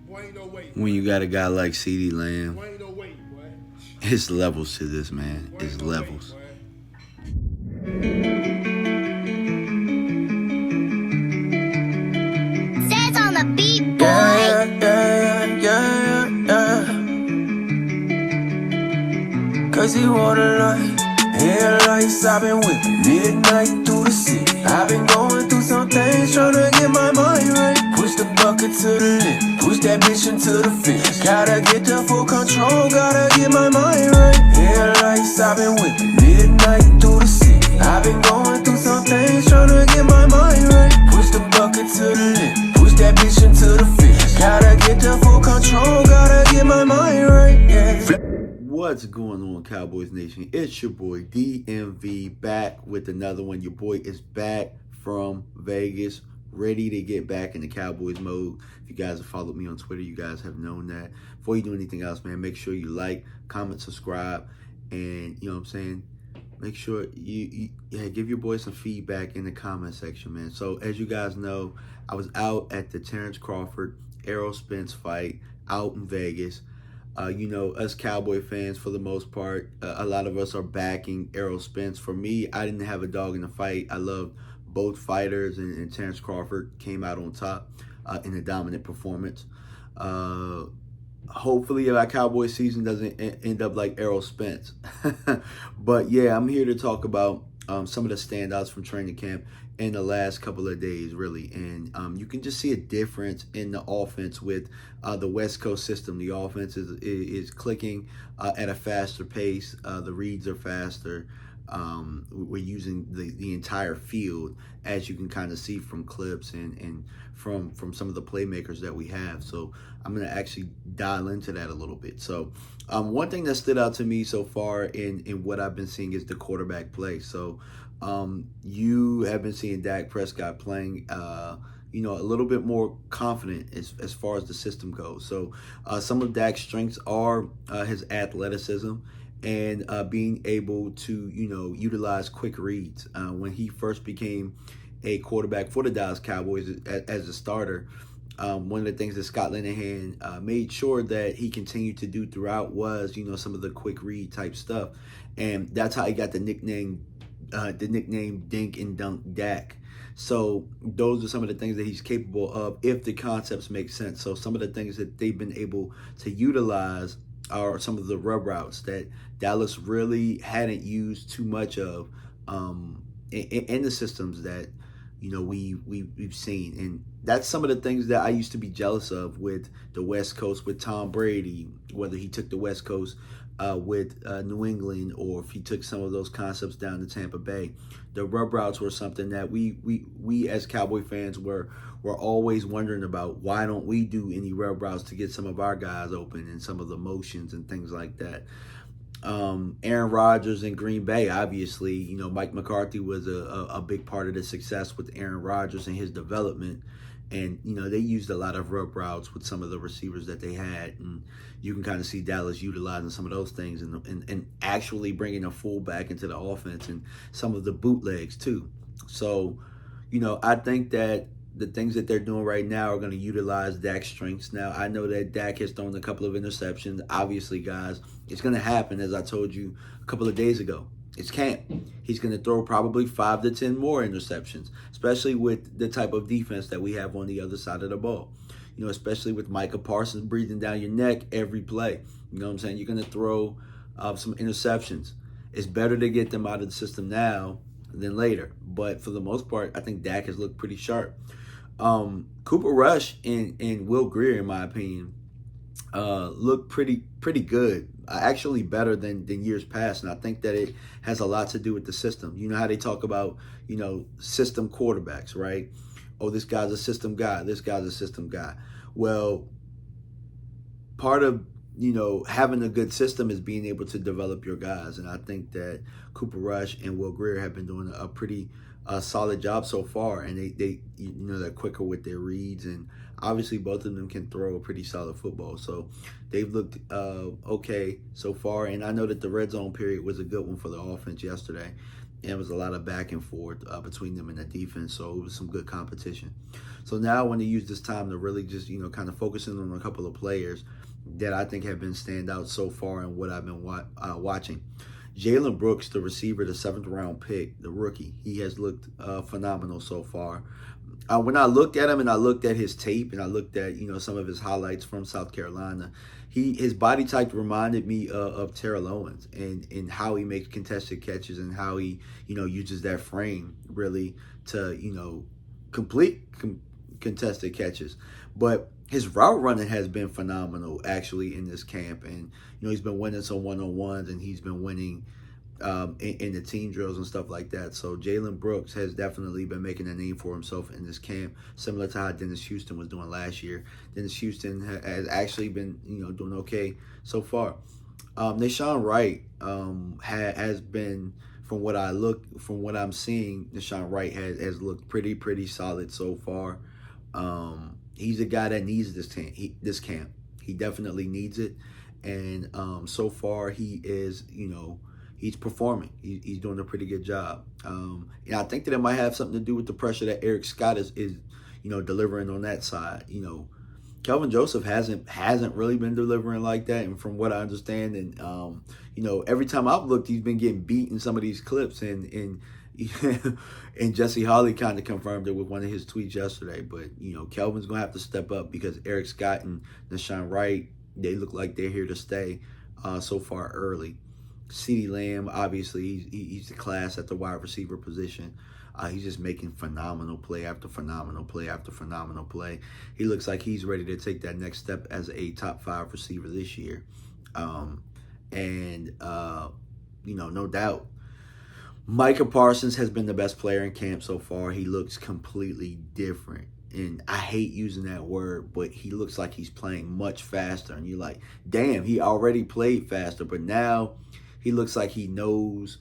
when you got a guy like CeeDee Lamb. Boy, ain't no way, boy. It's levels to this, man. It's levels. Says on the beat, boy. Yeah. Cause he wanna light. Headlights, I've been whipping midnight through the city. I've been going through some things, tryna get my mind right. Push the bucket to the limit, push that bitch into the fence. Gotta get the full control, gotta get my mind right. Headlights, I've been whipping midnight through the city. I've been going through some things, tryna get my mind right. Push the bucket to the limit, push that bitch into the fence. Gotta get the full control, gotta get my mind right. Yeah. What's going on, Cowboys Nation? It's your boy DMV back with another one. Your boy is back from Vegas, ready to get back in the Cowboys mode. If you guys have followed me on Twitter, you guys have known that. Before you do anything else, man, make sure you like, comment, subscribe, and you know what I'm saying? Make sure you give your boy some feedback in the comment section, man. So as you guys know, I was out at the Terrence Crawford, Errol Spence fight out in Vegas. You know, us Cowboy fans, for the most part, a lot of us are backing Errol Spence. For me, I didn't have a dog in the fight. I loved both fighters, and Terrence Crawford came out on top in a dominant performance. Hopefully, our Cowboy season doesn't end up like Errol Spence. But, yeah, I'm here to talk about some of the standouts from training camp in the last couple of days, really. And you can just see a difference in the offense with the West Coast system. The offense is clicking at a faster pace. The reads are faster. We're using the entire field, as you can kind of see from clips and from some of the playmakers that we have. So I'm going to actually dial into that a little bit. So one thing that stood out to me so far in what I've been seeing is the quarterback play. So you have been seeing Dak Prescott playing, you know, a little bit more confident as far as the system goes. So some of Dak's strengths are his athleticism and being able to, you know, utilize quick reads. When he first became a quarterback for the Dallas Cowboys as a starter, one of the things that Scott Linehan made sure that he continued to do throughout was, you know, some of the quick read type stuff. And that's how he got the nickname Dink and Dunk Dak. So those are some of the things that he's capable of if the concepts make sense. So some of the things that they've been able to utilize are some of the rub routes that Dallas really hadn't used too much of in the systems that, you know, we've seen. And that's some of the things that I used to be jealous of with the West Coast, with Tom Brady, whether he took the West Coast with New England, or if he took some of those concepts down to Tampa Bay. The rub routes were something that we as Cowboy fans were always wondering about. Why don't we do any rub routes to get some of our guys open, and some of the motions and things like that? Aaron Rodgers in Green Bay, obviously, you know, Mike McCarthy was a big part of the success with Aaron Rodgers and his development. And, you know, they used a lot of rub routes with some of the receivers that they had. And you can kind of see Dallas utilizing some of those things and actually bringing a fullback into the offense, and some of the bootlegs too. So, you know, I think that the things that they're doing right now are going to utilize Dak's strengths. Now, I know that Dak has thrown a couple of interceptions. Obviously, guys, it's going to happen, as I told you a couple of days ago. It's camp. He's going to throw probably 5 to 10 more interceptions, especially with the type of defense that we have on the other side of the ball. You know, especially with Micah Parsons breathing down your neck every play. You know what I'm saying? You're going to throw some interceptions. It's better to get them out of the system now than later. But for the most part, I think Dak has looked pretty sharp. Cooper Rush and Will Grier, in my opinion, look pretty good. Actually better than years past. And I think that it has a lot to do with the system. You know how they talk about, you know, system quarterbacks, right? Oh, this guy's a system guy. This guy's a system guy. Well, part of, you know, having a good system is being able to develop your guys. And I think that Cooper Rush and Will Grier have been doing a pretty solid job so far. And they you know, they're quicker with their reads. And obviously both of them can throw a pretty solid football. So they've looked okay so far. And I know that the red zone period was a good one for the offense yesterday. And it was a lot of back and forth between them and the defense, so it was some good competition. So now I want to use this time to really just, kind of focusing on a couple of players that I think have been standouts so far and what I've been watching. Jalen Brooks, the receiver, the 7th-round pick, the rookie, he has looked phenomenal so far. When I looked at him and I looked at his tape and I looked at, some of his highlights from South Carolina, his body type reminded me of Terrell Owens and how he makes contested catches and how he, uses that frame really to, complete contested catches. But his route running has been phenomenal actually in this camp. And, he's been winning some one-on-ones and he's been winning in the team drills and stuff like that. So Jalen Brooks has definitely been making a name for himself in this camp, similar to how Dennis Houston was doing last year. Dennis Houston has actually been, doing okay so far. Nahshon Wright has been, from what I'm seeing, Nahshon Wright has looked pretty solid so far. He's a guy that needs this camp. He definitely needs it, and so far he is, he's performing. He's doing a pretty good job. And I think that it might have something to do with the pressure that Eric Scott is delivering on that side. Kelvin Joseph hasn't really been delivering like that, and from what I understand, and every time I've looked, he's been getting beat in some of these clips, and and Jesse Holley kind of confirmed it with one of his tweets yesterday. But Kelvin's gonna have to step up because Eric Scott and Nahshon Wright, they look like they're here to stay so far early. CeeDee Lamb, obviously, he's the class at the wide receiver position. He's just making phenomenal play after phenomenal play after phenomenal play. He looks like he's ready to take that next step as a top 5 receiver this year. No doubt. Micah Parsons has been the best player in camp so far. He looks completely different. And I hate using that word, but he looks like he's playing much faster. And you're like, damn, he already played faster. But now he looks like he knows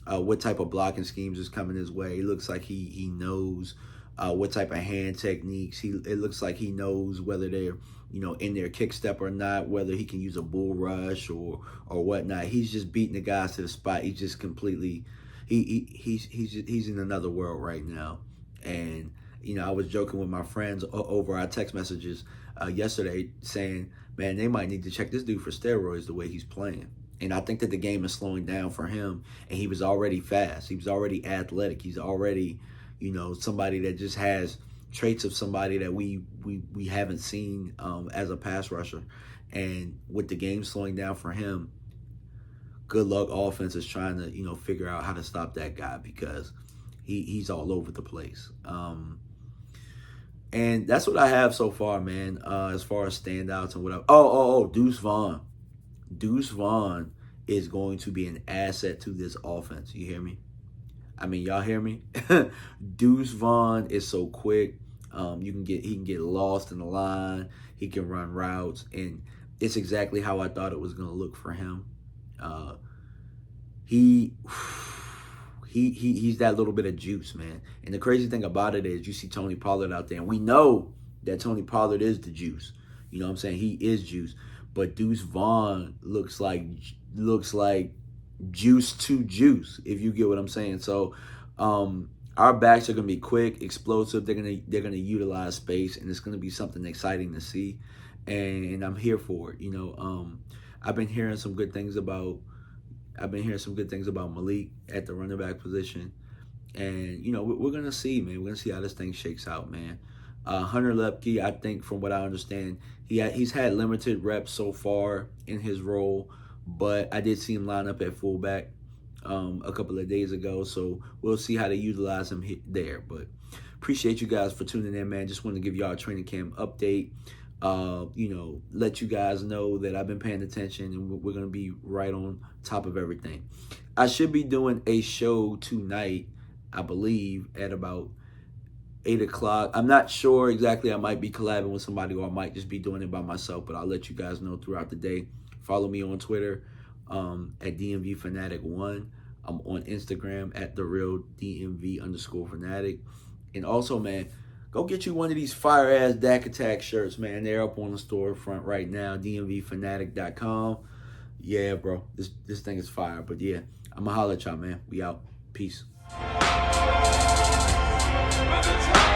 what type of blocking schemes is coming his way. He looks like he knows what type of hand techniques. It looks like he knows whether they're in their kick step or not, whether he can use a bull rush or whatnot. He's just beating the guys to the spot. He's just completely he's in another world right now. And I was joking with my friends over our text messages yesterday, saying, man, they might need to check this dude for steroids the way he's playing. And I think that the game is slowing down for him. And he was already fast. He was already athletic. He's already, somebody that just has traits of somebody that we haven't seen as a pass rusher. And with the game slowing down for him, good luck offense is trying to, figure out how to stop that guy because he's all over the place. And that's what I have so far, man, as far as standouts and whatever. Deuce Vaughn. Deuce Vaughn is going to be an asset to this offense. You hear me? I mean, y'all hear me? Deuce Vaughn is so quick. He can get lost in the line. He can run routes, and it's exactly how I thought it was going to look for him. He's that little bit of juice, man. And the crazy thing about it is you see Tony Pollard out there, and we know that Tony Pollard is the juice. You know what I'm saying? He is juice. But Deuce Vaughn looks like juice to juice, if you get what I'm saying. So our backs are gonna be quick, explosive. They're gonna utilize space, and it's gonna be something exciting to see. And I'm here for it. I've been hearing some good things about Malik at the running back position. And we're gonna see, man. We're gonna see how this thing shakes out, man. Hunter Lepke, I think from what I understand, he's had limited reps so far in his role, but I did see him line up at fullback a couple of days ago, so we'll see how they utilize him there. But appreciate you guys for tuning in, man. Just wanted to give y'all a training camp update. Let you guys know that I've been paying attention and we're going to be right on top of everything. I should be doing a show tonight, I believe, at about 8 o'clock. I'm not sure exactly. I might be collabing with somebody or I might just be doing it by myself, but I'll let you guys know throughout the day. Follow me on Twitter at DMVFanatic1. I'm on Instagram at TheRealDMV_Fanatic. And also, man, go get you one of these fire-ass Dak Attack shirts, man. They're up on the storefront right now, DMVFanatic.com. Yeah, bro, this thing is fire. But yeah, I'm going to holler at y'all, man. We out. Peace. We're the